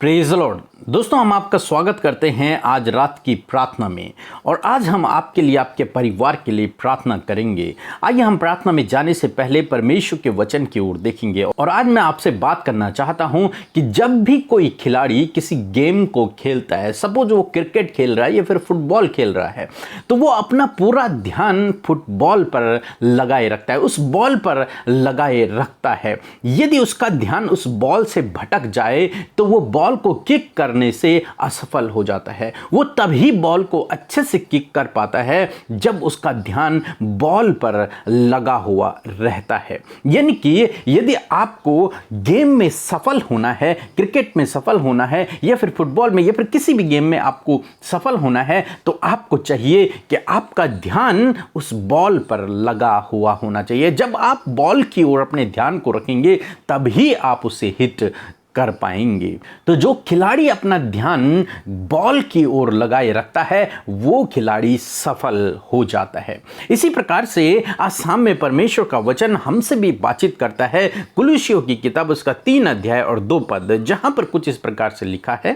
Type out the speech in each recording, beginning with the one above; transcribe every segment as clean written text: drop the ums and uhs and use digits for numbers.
Praise Lord. दोस्तों, हम आपका स्वागत करते हैं आज रात की प्रार्थना में। और आज हम आपके लिए, आपके परिवार के लिए प्रार्थना करेंगे। आइए हम प्रार्थना में जाने से पहले परमेश्वर के वचन की ओर देखेंगे। और आज मैं आपसे बात करना चाहता हूं कि जब भी कोई खिलाड़ी किसी गेम को खेलता है, सपोज वो क्रिकेट खेल रहा है या फिर फुटबॉल खेल रहा है, तो वो अपना पूरा ध्यान फुटबॉल पर लगाए रखता है, उस बॉल पर लगाए रखता है। यदि उसका ध्यान उस बॉल से भटक जाए तो वो बॉल को किक करने से असफल हो जाता है। वो तभी बॉल को अच्छे से किक कर पाता है जब उसका ध्यान बॉल पर लगा हुआ रहता है। यानी कि यदि आपको गेम में सफल होना है, क्रिकेट में सफल होना है या फिर फुटबॉल में या फिर किसी भी गेम में आपको सफल होना है, तो आपको चाहिए कि आपका ध्यान उस बॉल पर लगा हुआ होना चाहिए। जब आप बॉल की ओर अपने ध्यान को रखेंगे तभी आप उसे हिट कर पाएंगे। तो जो खिलाड़ी अपना ध्यान बॉल की ओर लगाए रखता है वो खिलाड़ी सफल हो जाता है। इसी प्रकार से आज शाम में परमेश्वर का वचन हमसे भी बातचीत करता है। कुलुस्सियों की किताब उसका 3 अध्याय और 2 पद, जहां पर कुछ इस प्रकार से लिखा है,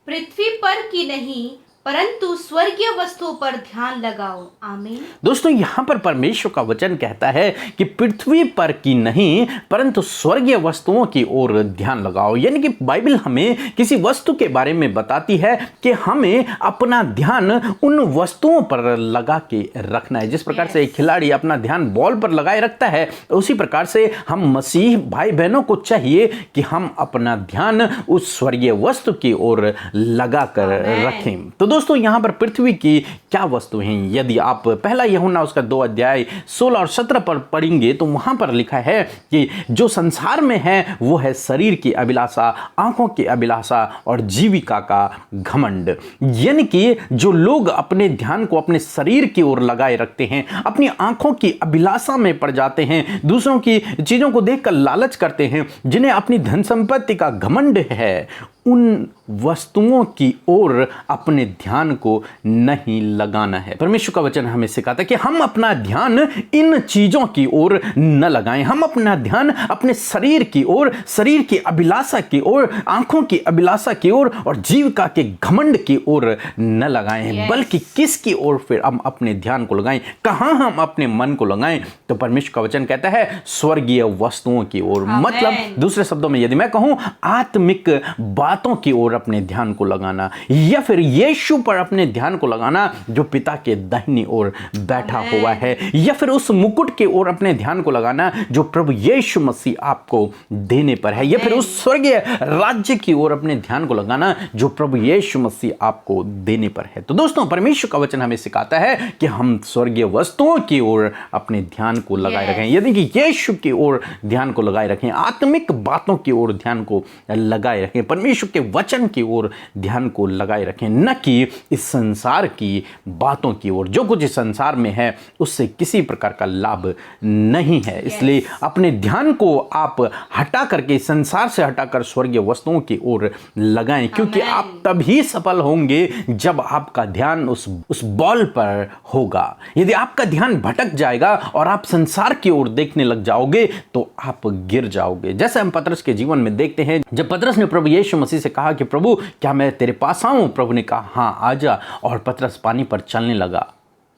पृथ्वी पर की नहीं परंतु स्वर्गीय वस्तुओं पर ध्यान लगाओ। आमीन। दोस्तों, यहां पर परमेश्वर का वचन कहता है कि पृथ्वी पर की नहीं परंतु स्वर्गीय वस्तुओं की ओर ध्यान लगाओ। यानी कि बाइबल हमें किसी वस्तु के बारे में बताती है कि हमें अपना ध्यान उन वस्तुओं पर लगा के रखना है। जिस प्रकार से एक खिलाड़ी अपना ध्यान बॉल पर लगाए रखता है, उसी प्रकार से हम मसीह भाई बहनों को चाहिए कि हम अपना ध्यान उस स्वर्गीय वस्तु की ओर लगा कर रखें। तो दोस्तों, यहां पर पृथ्वी की क्या वस्तु हैं? यदि आप पहला यूहन्ना उसका 2 अध्याय 16 और 17 पर पढ़ेंगे तो वहां पर लिखा है कि जो संसार में है वो है शरीर की अभिलाषा, आंखों की अभिलाषा और जीविका का घमंड। यानी कि जो लोग अपने ध्यान को अपने शरीर की ओर लगाए रखते हैं, अपनी आंखों की अभिलाषा में पड़ जाते हैं, दूसरों की चीजों को देखकर लालच करते हैं, जिन्हें अपनी धन संपत्ति का घमंड है, उन वस्तुओं की ओर अपने ध्यान को नहीं लगाना है। परमेश्वर का वचन हमें सिखाता है कि हम अपना ध्यान इन चीजों की ओर न लगाएं। हम अपना ध्यान अपने शरीर की ओर, शरीर की अभिलाषा की ओर, आंखों की अभिलाषा की ओर और जीविका के घमंड की ओर न लगाएं, बल्कि किसकी ओर फिर हम अपने ध्यान को लगाएं? कहां हम अपने मन को लगाएं? तो परमेश्वर का वचन कहता है स्वर्गीय वस्तुओं की ओर। मतलब दूसरे शब्दों में यदि मैं कहूं, आत्मिक बातों की ओर अपने ध्यान को लगाना, या फिर यीशु पर अपने ध्यान को लगाना जो पिता के दाहिनी ओर बैठा हुआ है, या फिर उस मुकुट की ओर अपने ध्यान को लगाना जो प्रभु यीशु मसीह आपको देने पर है, या फिर उस स्वर्गीय राज्य की ओर अपने ध्यान को लगाना जो प्रभु यीशु मसीह आपको देने पर है। तो दोस्तों, परमेश्वर का वचन हमें सिखाता है कि हम स्वर्गीय वस्तुओं की ओर अपने ध्यान को लगाए रखें, यदि कि यीशु की ओर ध्यान को लगाए रखें, आत्मिक बातों की ओर ध्यान को लगाए रखें, परमेश्वर के वचन की ओर ध्यान को लगाए रखें, न कि इस संसार की बातों की ओर। जो कुछ इस संसार में है उससे किसी प्रकार का लाभ नहीं है। इसलिए अपने ध्यान को आप हटा करके, संसार से हटाकर स्वर्गीय वस्तुओं की ओर लगाएं, क्योंकि आप तभी सफल होंगे जब आपका ध्यान उस बॉल पर होगा। यदि आपका ध्यान भटक जाएगा और आप संसार की ओर देखने लग जाओगे तो आप गिर जाओगे। जैसे हम पतरस के जीवन में देखते हैं, जब पतरस ने प्रभु यीशु मसीह से कहा कि प्रभु क्या मैं तेरे पास आऊं? प्रभु ने कहा हाँ आजा, और पतरस पानी पर चलने लगा।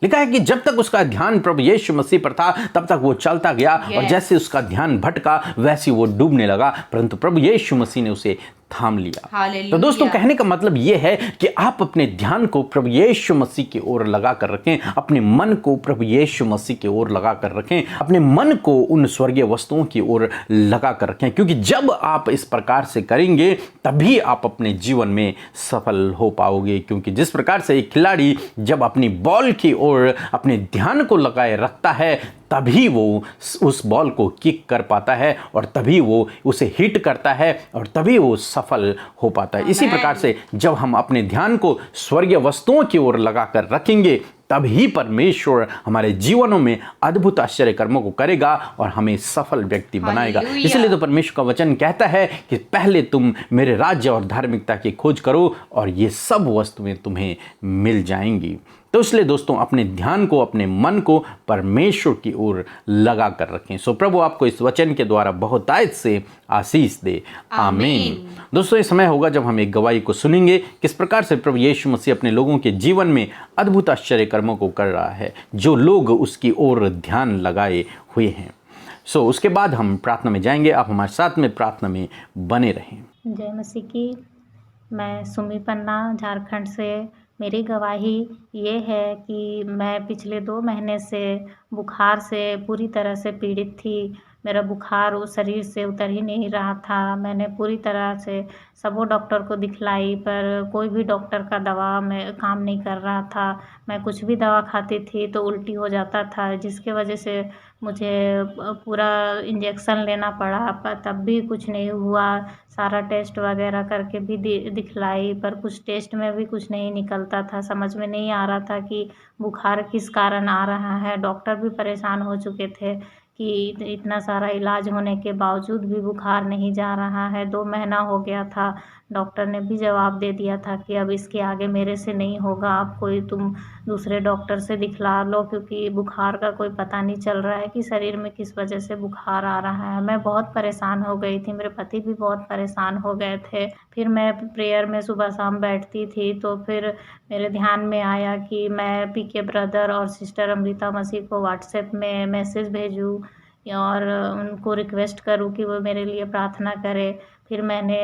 लिखा है कि जब तक उसका ध्यान प्रभु यीशु मसीह पर था तब तक वो चलता गया, और जैसे उसका ध्यान भटका वैसे वो डूबने लगा, परंतु प्रभु यीशु मसीह ने उसे थाम लिया। तो दोस्तों, कहने का मतलब यह है कि आप अपने ध्यान को प्रभु यीशु मसीह की ओर लगा कर रखें, अपने मन को प्रभु यीशु मसीह की ओर लगा कर रखें, अपने मन को उन स्वर्गीय वस्तुओं की ओर लगा कर रखें, क्योंकि जब आप इस प्रकार से करेंगे तभी आप अपने जीवन में सफल हो पाओगे। क्योंकि जिस प्रकार से एक खिलाड़ी जब अपनी बॉल की ओर अपने ध्यान को लगाए रखता है तभी वो उस बॉल को किक कर पाता है, और तभी वो उसे हिट करता है, और तभी वो सफल हो पाता है। इसी प्रकार से जब हम अपने ध्यान को स्वर्गीय वस्तुओं की ओर लगाकर रखेंगे तभी परमेश्वर हमारे जीवनों में अद्भुत आश्चर्य कर्मों को करेगा और हमें सफल व्यक्ति बनाएगा। हालेलुया। इसलिए तो परमेश्वर का वचन कहता है कि पहले तुम मेरे राज्य और धार्मिकता की खोज करो और ये सब वस्तुएं तुम्हें मिल जाएंगी। तो इसलिए दोस्तों अपने ध्यान को, अपने मन को परमेश्वर की ओर लगा कर रखें। सो प्रभु आपको इस वचन के द्वारा बहुतायत से आशीष दे। आमीन। दोस्तों ये समय होगा जब हम एक गवाही को सुनेंगे किस प्रकार से प्रभु यीशु मसीह अपने लोगों के जीवन में अद्भुत आश्चर्य कर्मों को कर रहा है, जो लोग उसकी ओर ध्यान लगाए हुए हैं। सो उसके बाद हम प्रार्थना में जाएंगे। आप हमारे साथ में प्रार्थना में बने रहें। जय मसीह की। मैं सुमी पन्ना झारखंड से। मेरी गवाही ये है कि मैं पिछले 2 महीने से बुखार से पूरी तरह से पीड़ित थी। मेरा बुखार उस शरीर से उतर ही नहीं रहा था। मैंने पूरी तरह से सबों डॉक्टर को दिखलाई, पर कोई भी डॉक्टर का दवा में काम नहीं कर रहा था। मैं कुछ भी दवा खाती थी तो उल्टी हो जाता था, जिसके वजह से मुझे पूरा इंजेक्शन लेना पड़ा, पर तब भी कुछ नहीं हुआ। सारा टेस्ट वगैरह करके भी दिखलाई, पर कुछ टेस्ट में भी कुछ नहीं निकलता था। समझ में नहीं आ रहा था कि बुखार किस कारण आ रहा है। डॉक्टर भी परेशान हो चुके थे कि इतना सारा इलाज होने के बावजूद भी बुखार नहीं जा रहा है। 2 महीना हो गया था। डॉक्टर ने भी जवाब दे दिया था कि अब इसके आगे मेरे से नहीं होगा, अब कोई तुम दूसरे डॉक्टर से दिखला लो, क्योंकि बुखार का कोई पता नहीं चल रहा है कि शरीर में किस वजह से बुखार आ रहा है। मैं बहुत परेशान हो गई थी, मेरे पति भी बहुत परेशान हो गए थे। फिर मैं प्रेयर में सुबह शाम बैठती थी, तो फिर मेरे ध्यान में आया कि मैं पीके ब्रदर और सिस्टर अमृता मसीह को व्हाट्सएप में मैसेज भेजूँ और उनको रिक्वेस्ट करूँ कि वो मेरे लिए प्रार्थना करें। फिर मैंने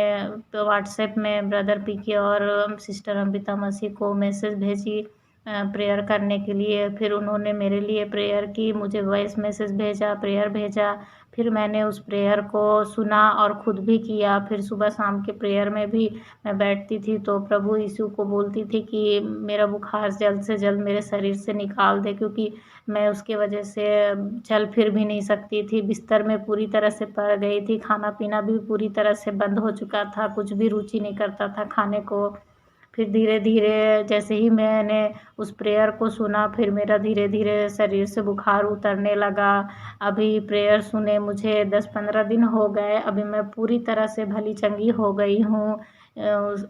व्हाट्सएप में ब्रदर पीके और सिस्टर अमृता मसीह को मैसेज भेजी प्रेयर करने के लिए। फिर उन्होंने मेरे लिए प्रेयर की, मुझे वॉइस मैसेज भेजा, प्रेयर भेजा। फिर मैंने उस प्रेयर को सुना और ख़ुद भी किया। फिर सुबह शाम के प्रेयर में भी मैं बैठती थी तो प्रभु यीशु को बोलती थी कि मेरा बुखार जल्द से जल्द मेरे शरीर से निकाल दे, क्योंकि मैं उसके वजह से चल फिर भी नहीं सकती थी। बिस्तर में पूरी तरह से पड़ गई थी। खाना पीना भी पूरी तरह से बंद हो चुका था, कुछ भी रुचि नहीं करता था खाने को। फिर धीरे धीरे जैसे ही मैंने उस प्रेयर को सुना, फिर मेरा धीरे धीरे शरीर से बुखार उतरने लगा। अभी प्रेयर सुने मुझे 10-15 दिन हो गए। अभी मैं पूरी तरह से भली चंगी हो गई हूँ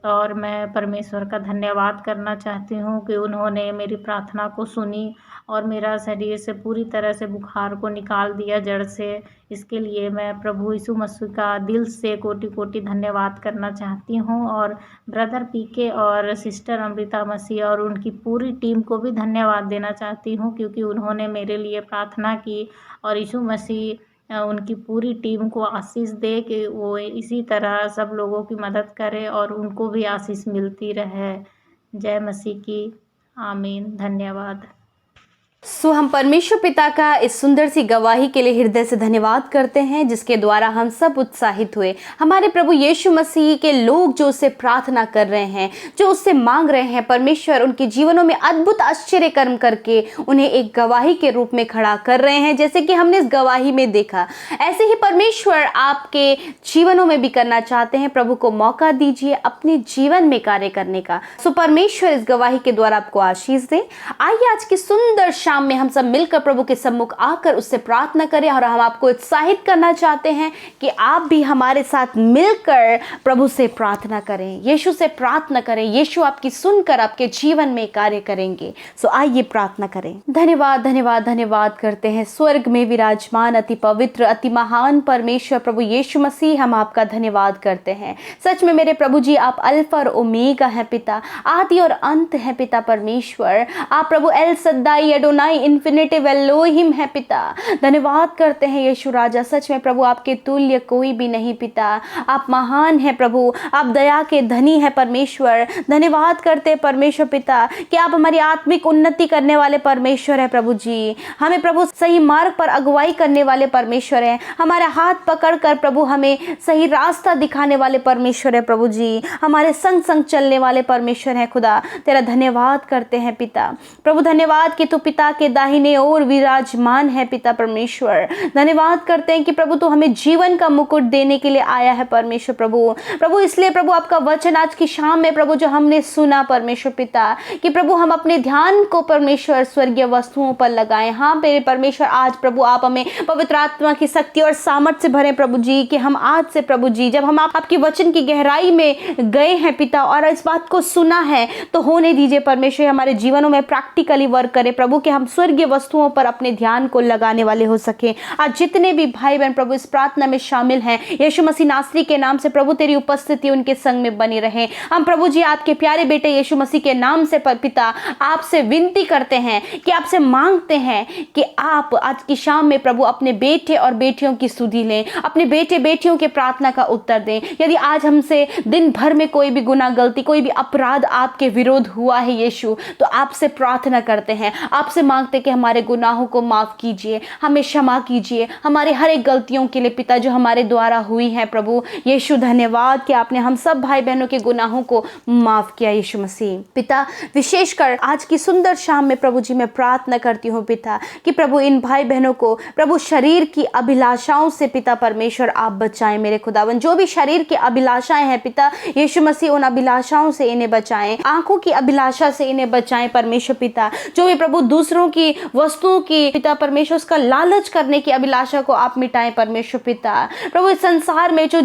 और मैं परमेश्वर का धन्यवाद करना चाहती हूँ कि उन्होंने मेरी प्रार्थना को सुनी और मेरा शरीर से पूरी तरह से बुखार को निकाल दिया जड़ से। इसके लिए मैं प्रभु यीशु मसीह का दिल से कोटि कोटि धन्यवाद करना चाहती हूँ और ब्रदर पीके और सिस्टर अमृता मसीह और उनकी पूरी टीम को भी धन्यवाद देना चाहती हूँ, क्योंकि उन्होंने मेरे लिए प्रार्थना की। और यीशु मसीह उनकी पूरी टीम को आशीष दे कि वो इसी तरह सब लोगों की मदद करे और उनको भी आशीष मिलती रहे। जय मसीह की। आमीन। धन्यवाद। सो हम परमेश्वर पिता का इस सुंदर सी गवाही के लिए हृदय से धन्यवाद करते हैं, जिसके द्वारा हम सब उत्साहित हुए। हमारे प्रभु यीशु मसीह के लोग जो उससे प्रार्थना कर रहे हैं, जो उससे मांग रहे हैं, परमेश्वर उनके जीवनों में अद्भुत आश्चर्य कर्म करके उन्हें एक गवाही के रूप में खड़ा कर रहे हैं, जैसे कि हमने इस गवाही में देखा। ऐसे ही परमेश्वर आपके जीवनों में भी करना चाहते हैं। प्रभु को मौका दीजिए अपने जीवन में कार्य करने का। सो परमेश्वर इस गवाही के द्वारा आपको आशीष दे। आइए आज की सुंदर शाम में हम सब मिलकर प्रभु के सम्मुख आकर उससे प्रार्थना करें और हम आपको उत्साहित करना चाहते हैं कि आप भी हमारे साथ मिलकर प्रभु से प्रार्थना करें, यीशु से प्रार्थना करें। यीशु आपकी सुनकर आपके जीवन में कार्य करेंगे। सो आइए प्रार्थना करें। धन्यवाद धन्यवाद धन्यवाद करते हैं स्वर्ग में विराजमान अति पवित्र अति महान परमेश्वर प्रभु यीशु मसीह, हम आपका धन्यवाद करते हैं। सच में मेरे प्रभु जी आप अल्फा और ओमेगा हैं पिता, आदि और अंत हैं पिता परमेश्वर। आप प्रभु एल सद्दाई एडोनाई इन्फिनिटिव एलोहिम है पिता। धन्यवाद करते हैं यीशु राजा। सच में प्रभु आपके तुल्य कोई भी नहीं पिता। आप महान हैं प्रभु, आप दया के धनी हैं परमेश्वर। धन्यवाद करते हैं परमेश्वर पिता कि आप हमारी आत्मिक उन्नति करने वाले परमेश्वर है प्रभु जी। हमें प्रभु सही मार्ग पर अगुवाई करने वाले परमेश्वर है। हमारे हाथ पकड़ कर प्रभु हमें सही रास्ता दिखाने वाले परमेश्वर है प्रभु जी। हमारे संग संग चलने वाले परमेश्वर है खुदा। तेरा धन्यवाद करते हैं पिता। प्रभु धन्यवाद कि तू पिता पिता के दाहिने ओर विराजमान है पिता परमेश्वर। धन्यवाद करते हैं कि प्रभु तो हमें जीवन का मुकुट देने के लिए आया है परमेश्वर प्रभु इसलिए प्रभु आपका वचन आज की शाम में प्रभु जो हमने सुना परमेश्वर पिता, कि प्रभु हम अपने ध्यान को परमेश्वर स्वर्गीय वस्तुओं पर लगाएं। हाँ मेरे परमेश्वर, आज प्रभु आप हमें पवित्र आत्मा की शक्ति और सामर्थ्य से भरें प्रभु जी, कि हम आज से प्रभु जी जब हम आपके वचन की गहराई में गए हैं पिता और इस बात को सुना है, तो होने दीजिए परमेश्वर हमारे जीवनों में प्रैक्टिकली वर्क करे प्रभु, कि हम स्वर्गीय वस्तुओं पर अपने ध्यान को लगाने वाले हो सके। आज जितने भी भाई बहन प्रभु इस प्रार्थना में शामिल हैं, यीशु मसीह नासरी के नाम से प्रभु तेरी उपस्थिति उनके संग में बनी रहे। हम प्रभु जी आपके प्यारे बेटे यीशु मसीह के नाम से पिता आपसे विनती करते हैं, कि आपसे मांगते हैं कि आप आज की शाम में प्रभु अपने बेटे और बेटियों की सुधि लें, अपने बेटे बेटियों के प्रार्थना का उत्तर दें। यदि आज हमसे दिन भर में कोई भी गुनाह गलती कोई भी अपराध आपके विरोध हुआ है यीशु, तो आपसे प्रार्थना करते हैं, आपसे मांगते हैं कि हमारे गुनाहों को माफ कीजिए, हमें क्षमा कीजिए हमारे हर एक गलतियों के लिए पिता जो हमारे द्वारा हुई है प्रभु यीशु। धन्यवाद कि आपने हम सब भाई बहनों के गुनाहों को माफ किया यीशु मसीह। पिता विशेषकर आज की सुंदर शाम में प्रभु जी मैं प्रार्थना करती हूँ पिता, कि प्रभु इन भाई बहनों को प्रभु शरीर की अभिलाषाओं से पिता परमेश्वर आप बचाएं मेरे खुदावन। जो भी शरीर की अभिलाषाएं हैं पिता यीशु मसीह उन अभिलाषाओं से इन्हें बचाएं, आंखों की अभिलाषा से इन्हें बचाएं परमेश्वर पिता। जो भी प्रभु दूसरों की वस्तुओं की पिता परमेश्वर उसका लालच करने की अभिलाषा को आप मिटाएं परमेश्वर पिता। प्रभु इस संसार में जो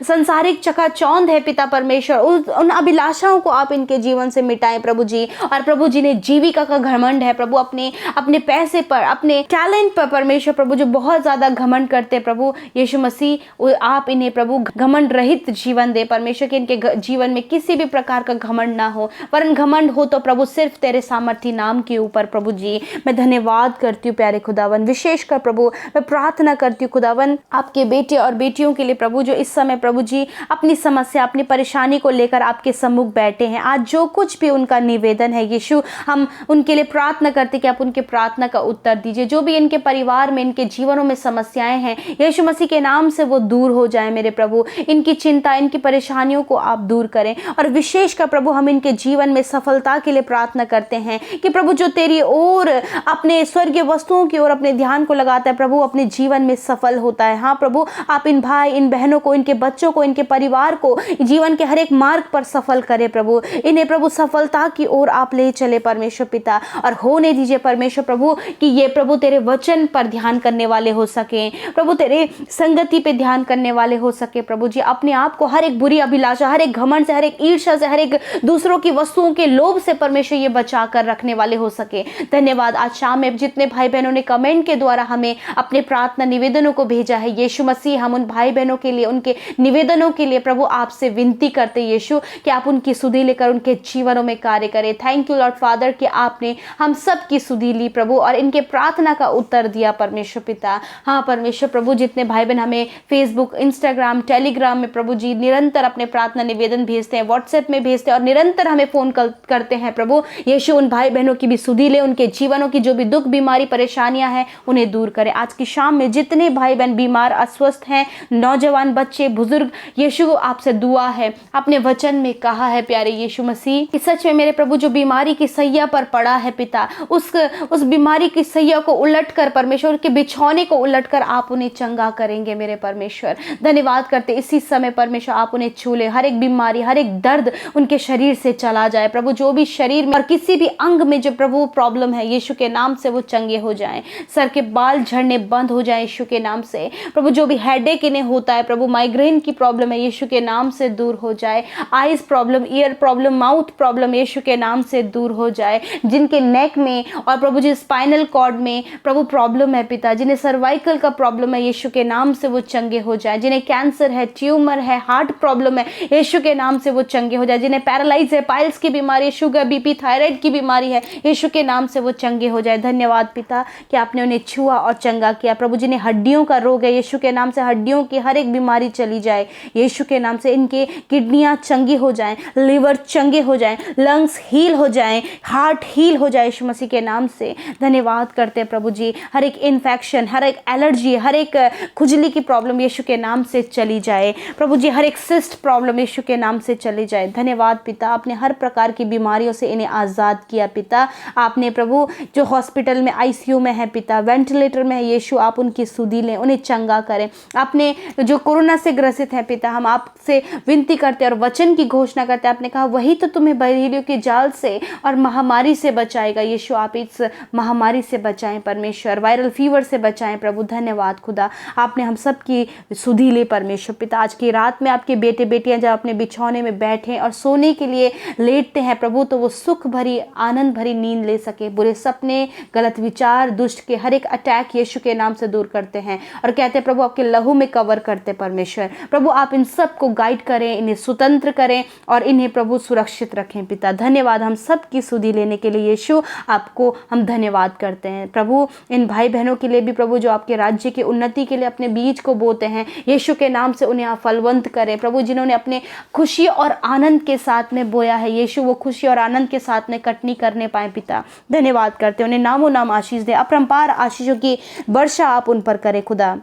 संसारिक चकाचौंध है पिता परमेश्वर, उन अभिलाषाओं को आप इनके जीवन से मिटाएं प्रभु जी। और प्रभु जी ने जीविका का घमंड है प्रभु, अपने पैसे पर अपने टैलेंट पर परमेश्वर प्रभु जो बहुत ज्यादा घमंड करते प्रभु यीशु मसीह, आप इन्हें प्रभु घमंड रहित जीवन दे परमेश्वर, कि इनके जीवन में किसी भी प्रकार का घमंड ना हो, वरन घमंड हो तो प्रभु सिर्फ तेरे सामर्थी नाम के ऊपर प्रभु जी। मैं धन्यवाद करती हूँ प्यारे खुदावन, विशेषकर प्रभु मैं प्रार्थना करती हूँ खुदावन आपके बेटे और बेटियों के लिए प्रभु, जो इस समय प्रभु जी अपनी समस्या अपनी परेशानी को लेकर आपके सम्मुख बैठे हैं। आज जो कुछ भी उनका निवेदन है यीशु, हम उनके लिए प्रार्थना करते कि आप उनके प्रार्थना का उत्तर दीजिए। जो भी इनके परिवार में इनके जीवनों में समस्याएं हैं यीशु मसीह के नाम से वो दूर हो जाए मेरे प्रभु। इनकी चिंता इनकी परेशानियों को आप दूर करें। और विशेषकर प्रभु हम इनके जीवन में सफलता के लिए प्रार्थना करते हैं कि प्रभु जो तेरी ओर अपने स्वर्गीय वस्तुओं की ओर अपने ध्यान को लगाता है प्रभु अपने जीवन में सफल होता है। हाँ प्रभु आप इन भाई इन बहनों को इनके बच्चों को इनके परिवार को जीवन के हर एक मार्ग पर सफल करे प्रभु। इन्हें प्रभु सफलता की ओर आप ले चले परमेश्वर पिता। और होने दीजिए परमेश्वर प्रभु कि ये प्रभु तेरे वचन पर ध्यान करने वाले हो सके प्रभु, तेरे संगति पे ध्यान करने वाले हो सके प्रभु जी। अपने आप को हर एक बुरी अभिलाषा हर एक घमंड से हर एक ईर्ष्या से हर एक दूसरों की वस्तुओं के लोभ से परमेश्वर ये बचा कर रखने वाले हो सके। धन्यवाद। आज शाम में जितने भाई बहनों ने कमेंट के द्वारा हमें अपने प्रार्थना निवेदनों को भेजा है यीशु मसीह, हम उन भाई बहनों के लिए उनके निवेदनों के लिए प्रभु आपसे विनती करते यीशु कि आप उनकी सुधि लेकर उनके जीवनों में कार्य करें। थैंक यू लॉर्ड फादर कि आपने हम सब की सुधि ली प्रभु और इनके प्रार्थना का उत्तर दिया परमेश्वर पिता। हाँ परमेश्वर प्रभु जितने भाई बहन हमें फेसबुक इंस्टाग्राम टेलीग्राम में प्रभु जी निरंतर अपने प्रार्थना निवेदन भेजते हैं, व्हाट्सएप में भेजते हैं और निरंतर हमें फोन करते हैं प्रभु यीशु, उन भाई बहनों की भी सुधि ले, उनके जीवनों की जो भी दुख बीमारी परेशानियां हैं उन्हें दूर करें। आज की शाम में जितने भाई बहन बीमार अस्वस्थ हैं, नौजवान बच्चे बुजुर्ग, यीशु आपसे दुआ है, अपने वचन में कहा है प्यारे यीशु मसीह कि सच में मेरे प्रभु जो बीमारी की सैया पर पड़ा है पिता, उस बीमारी की सैया को उलट कर परमेश्वर के बिछौने को उलट कर आप उन्हें चंगा करेंगे मेरे परमेश्वर। धन्यवाद करते इसी समय परमेश्वर आप उन्हें छू ले, हर एक बीमारी हर एक दर्द उनके शरीर से चला जाए प्रभु। जो भी शरीर में और किसी भी अंग में जो प्रभु प्रॉब्लम है यीशु के नाम से वो चंगे हो जाएं, सर के बाल झड़ने बंद हो जाए यीशु के नाम से प्रभु। जो भी हेडेक इन्हें होता है प्रभु, माइग्रेन की प्रॉब्लम है यीशु के नाम से दूर हो जाए, eyes problem ear problem mouth problem यीशु के नाम से दूर हो जाए। जिनके नेक में और प्रभु जी स्पाइनल कॉर्ड में प्रभु प्रॉब्लम है पिता, जिन्हें सर्वाइकल का प्रॉब्लम है यीशु के नाम से वो चंगे हो जाए, जिन्हें कैंसर है ट्यूमर है हार्ट प्रॉब्लम है यीशु के नाम से वो चंगे हो जाए, जिन्हें पैरालाइज है पाइल्स की बीमारी शुगर बीपी थायराइड की बीमारी है यीशु के नाम से वो चंगे हो जाए। धन्यवाद पिता कि आपने उन्हें छुआ और चंगा किया प्रभु। जिन्हें हड्डियों का रोग है यीशु के नाम से हड्डियों की हर एक बीमारी चली जाए यीशु के नाम से, इनके किडनियां चंगी हो जाएं, लिवर चंगे हो जाएं, लंग्स हील हो जाएं, हार्ट हील हो जाए यीशु मसीह के नाम से। धन्यवाद करते हैं प्रभु जी, हर एक इन्फेक्शन हर एक एलर्जी हर एक खुजली की प्रॉब्लम यीशु के नाम से चली जाए प्रभु जी, हर एक सिस्ट प्रॉब्लम यीशु के नाम से चली जाए। धन्यवाद पिता, आपने हर प्रकार की बीमारियों से इन्हें आज़ाद किया पिता। आपने प्रभु प्रभु जो हॉस्पिटल में आईसीयू में है पिता, वेंटिलेटर में है यीशु, आप उनकी सुधि लें, उन्हें चंगा करें। आपने जो कोरोना से ग्रसित हैं पिता, हम आपसे विनती करते हैं और वचन की घोषणा करते हैं। आपने कहा वही तो तुम्हें बहेलियों के जाल से और महामारी से बचाएगा। यीशु आप इस महामारी से बचाएं परमेश्वर, वायरल फीवर से बचाएं प्रभु। धन्यवाद खुदा, आपने हम सब की सुधि ली परमेश्वर पिता। आज की रात में आपके बेटे बेटियां जब अपने बिछौने में बैठे और सोने के लिए लेटते हैं प्रभु, तो वो सुख भरी आनंद भरी नींद ले सके। बुरे सपने, गलत विचार, दुष्ट के हर एक अटैक यीशु के नाम से दूर करते हैं और कहते हैं प्रभु आपके लहू में कवर करते परमेश्वर। प्रभु आप इन सब को गाइड करें, इन्हें स्वतंत्र करें और इन्हें प्रभु सुरक्षित रखें पिता। धन्यवाद हम सब की सुधि लेने के लिए यीशु, आपको हम धन्यवाद करते हैं प्रभु। इन भाई बहनों के लिए भी प्रभु जो आपके राज्य की उन्नति के लिए अपने बीज को बोते हैं, यीशु के नाम से उन्हें आप फलवंत करें प्रभु। जिन्होंने अपने खुशी और आनंद के साथ में बोया है यीशु, वो खुशी और आनंद के साथ में कटनी करने पाए पिता। धन्यवाद करते हैं, उन्हें नामों नाम आशीष दे, अपरंपार आशीषों की वर्षा आप उन पर करें खुदा।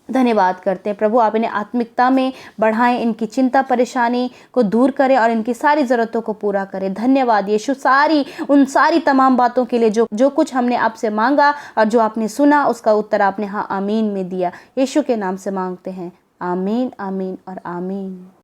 धन्यवाद करते हैं प्रभु, आप इन्हें आत्मिकता में बढ़ाएं, इनकी चिंता परेशानी को दूर करें और इनकी सारी ज़रूरतों को पूरा करें। धन्यवाद यीशु उन सारी तमाम बातों के लिए जो कुछ हमने आपसे मांगा और जो आपने सुना उसका उत्तर आपने हाँ आमीन में दिया। यीशु के नाम से मांगते हैं, आमीन आमीन और आमीन।